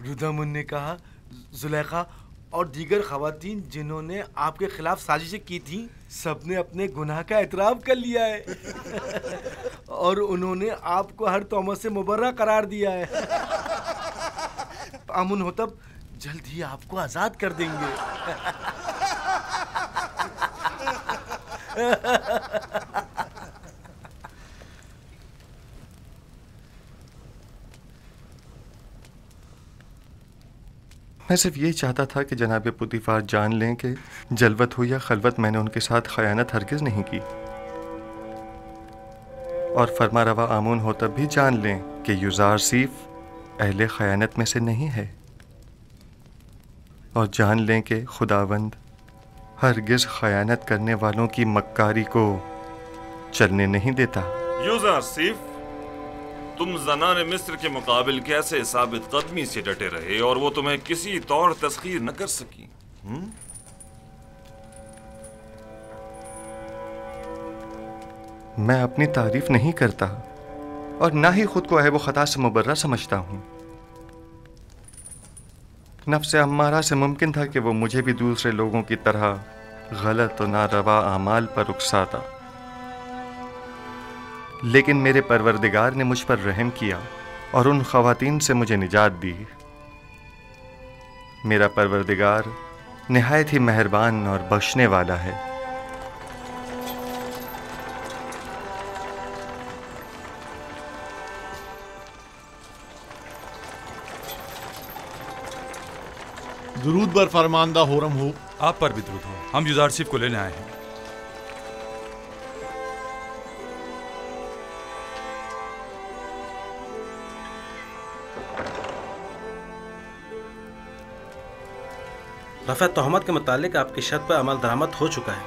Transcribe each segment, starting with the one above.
रुदामुन ने कहा, जुलेखा और दीगर खवातीन जिन्होंने आपके खिलाफ साजिशें की थी, सबने अपने गुनाह का एतराफ़ कर लिया है और उन्होंने आपको हर तोहमत से मुबर्रा करार दिया है। आमुन होतब जल्द ही आपको आज़ाद कर देंगे। मैं सिर्फ ये चाहता था कि जनाब पुतीफार जान लें कि जलवत हो या खलवत मैंने उनके साथ खयानत हरगिज़ नहीं की, और फरमा रवा आमून हो तब भी जान लें कि युज़ारसीफ अहले खयानत में से नहीं है, और जान लें कि खुदावंद हरगिज़ खयानत करने वालों की मक्कारी को चलने नहीं देता। युज़ारसीफ, तुम ज़नाने मिस्र के मुकाबिल कैसे साबित कदमी से डटे रहे और वो तुम्हें किसी तौर तस्खीर न कर सकी? मैं अपनी तारीफ नहीं करता और ना ही खुद को ऐब व खता से मुबर्रा समझता हूँ। नफ्स अम्मारा से मुमकिन था कि वो मुझे भी दूसरे लोगों की तरह गलत और नारवा आमाल पर उकसाता, लेकिन मेरे परवरदिगार ने मुझ पर रहम किया और उन ख़वातीन से मुझे निजात दी। मेरा परवरदिगार निहायत ही मेहरबान और बख्शने वाला है। दुरूद बर फरमानदा होरम हो। आप पर भी दुरूद हो। हम युज़ारसीफ को लेने आए हैं। रफ़ा तोहमत के मुतालिक आपकी शर्त पर अमल दरामद हो चुका है।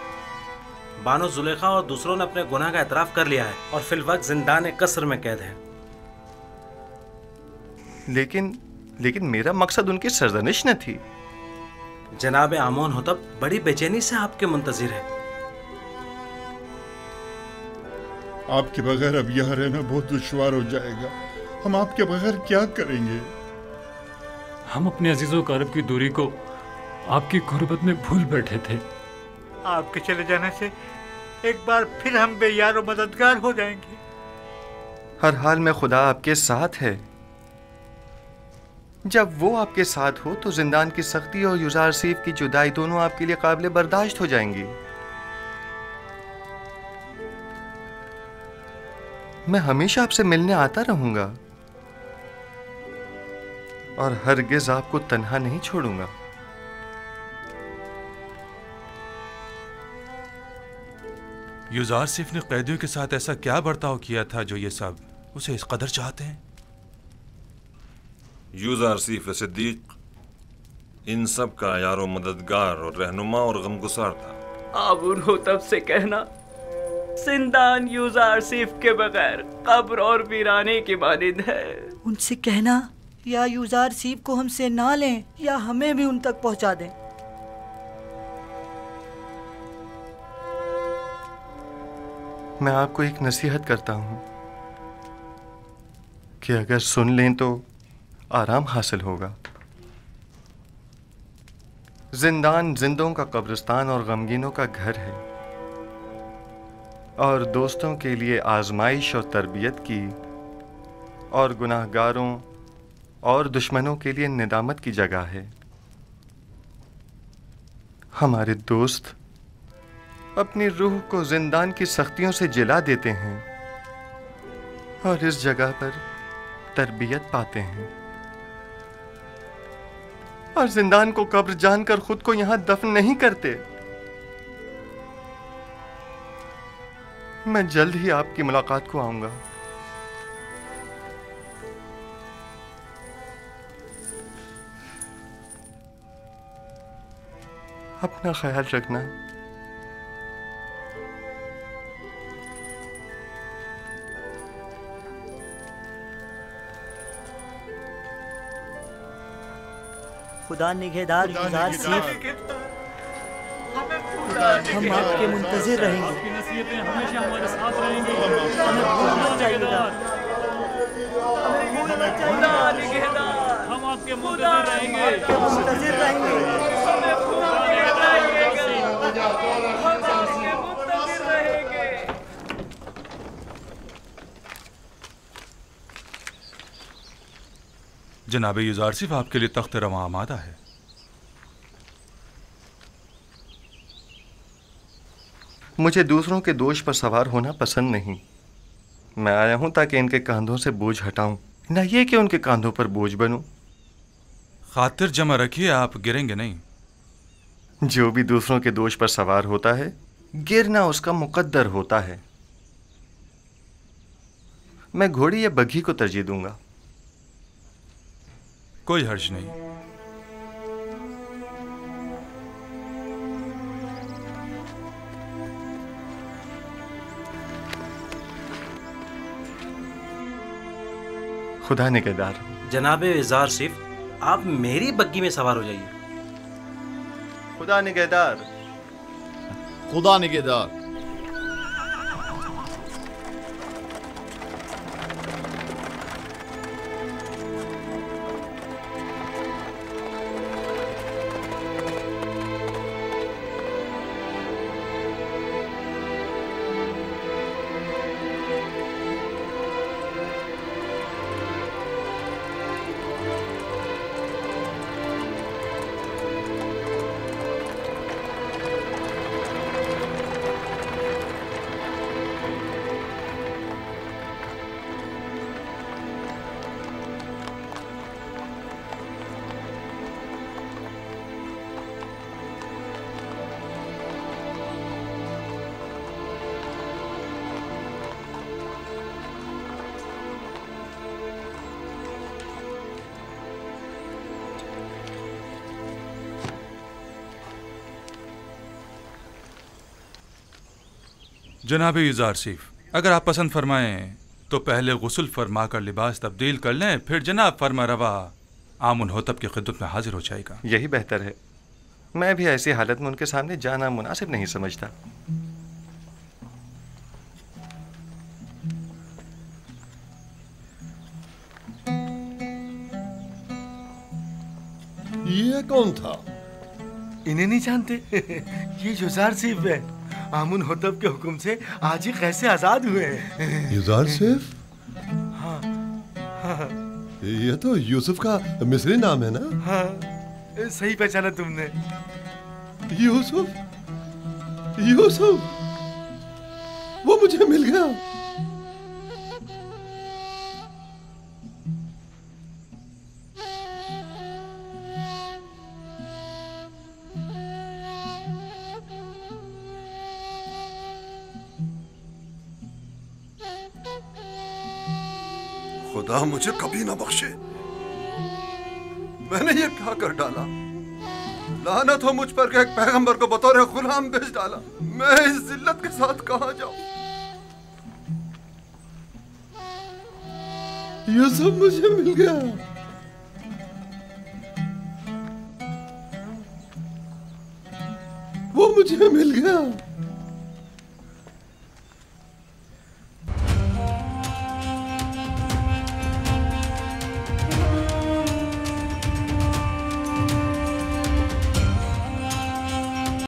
बानो जुलेखा और दूसरों ने अपने गुनाह का एतराफ़ कर लिया है और फिलवक्त जिंदान कसर में कैद हैं। लेकिन मेरा मकसद उनकी सरजनिश न थी। जनाब आमोन होतब बड़ी बेचैनी से आपके मुंतज़िर है। आपके बगैर अब यहाँ रहना बहुत दुश्वार हो जाएगा। हम आपके बगैर क्या करेंगे? हम अपने अजीज़ों क़रीब की दूरी को आपकी गुर्बत में भूल बैठे थे। आपके चले जाने से एक बार फिर हम बेयार और मददगार हो जाएंगे। हर हाल में खुदा आपके साथ है। जब वो आपके साथ हो तो जिंदान की सख्ती और युज़ारसीफ की जुदाई दोनों आपके लिए काबिल बर्दाश्त हो जाएंगी। मैं हमेशा आपसे मिलने आता रहूंगा और हरगिज़ आपको तन्हा नहीं छोड़ूंगा। युज़ारसीफ ने कैदियों के साथ ऐसा क्या बर्ताव किया था जो ये सब उसे इस कदर चाहते हैं? युज़ारसीफ सिद्दीक इन सब का यारो मददगार और रहनुमा और गमगुसार था। आमून होतब से कहना, जिंदान युज़ारसीफ के बगैर कब्र और वीराने की मानिंद है। उनसे कहना या युज़ारसीफ को हमसे ना लें या हमें भी उन तक पहुंचा दें। मैं आपको एक नसीहत करता हूं कि अगर सुन लें तो आराम हासिल होगा। जिंदान जिंदों का कब्रिस्तान और गमगीनों का घर है और दोस्तों के लिए आजमाइश और तरबियत की और गुनाहगारों और दुश्मनों के लिए निदामत की जगह है। हमारे दोस्त अपनी रूह को जिंदान की सख्तियों से जिला देते हैं और इस जगह पर तरबियत पाते हैं, और जिंदान को कब्र जानकर खुद को यहां दफन नहीं करते। मैं जल्द ही आपकी मुलाकात को आऊंगा। अपना ख्याल रखना। खुदा निगहदार युज़ारसीफ, हम आपके मुंतज़िर रहेंगे। आपकी नसीहतें हमेशा हमारे साथ रहेंगी। हमें भूलना चाहिए। हम आपके मुंतज़िर रहेंगे। मुंतज़िर रहेंगे। हमें खूब दिखाइएगा। हम आपके मुंतज़िर रहेंगे। जनाब युज़ारसिफ, आपके लिए तख्त रवां आमादा है। मुझे दूसरों के दोष पर सवार होना पसंद नहीं। मैं आया हूं ताकि इनके कांधों से बोझ हटाऊं, न ये कि उनके कांधों पर बोझ बनूं। खातिर जमा रखिए, आप गिरेंगे नहीं। जो भी दूसरों के दोष पर सवार होता है, गिरना उसका मुकद्दर होता है। मैं घोड़ी या बग्घी को तरजीह दूंगा। कोई हर्ज नहीं। खुदा निगहदार। जनाब युज़ारसिफ, आप मेरी बग्गी में सवार हो जाइए। खुदा निगहदार। खुदा निगहदार। जनाब युज़ारसिफ, अगर आप पसंद फरमाएं तो पहले गुस्ल फरमा कर लिबास तब्दील कर लें, फिर जनाब फरमा रवा आमुन होतब की खिदमत में हाजिर हो जाएगा। यही बेहतर है। मैं भी ऐसी हालत में उनके सामने जाना मुनासिब नहीं समझता। ये कौन था? इन्हें नहीं जानते? ये युज़ारसिफ है। आमुन होतब के हुक्म से आज ही कैसे आजाद हुए हैं। युज़ारसिफ? हाँ, हाँ। ये तो यूसुफ का मिस्री नाम है ना? हाँ, सही पहचाना तुमने। यूसुफ, यूसुफ, वो मुझे मिल गया। खुदा मुझे कभी ना बख्शे। मैंने ये क्या कर डाला? लानत हो मुझ पर कि एक पैगंबर को बतौर गुलाम भेज डाला। मैं इस जिल्लत के साथ कहां जाऊं? यूसुफ मुझे मिल गया। वो मुझे मिल गया।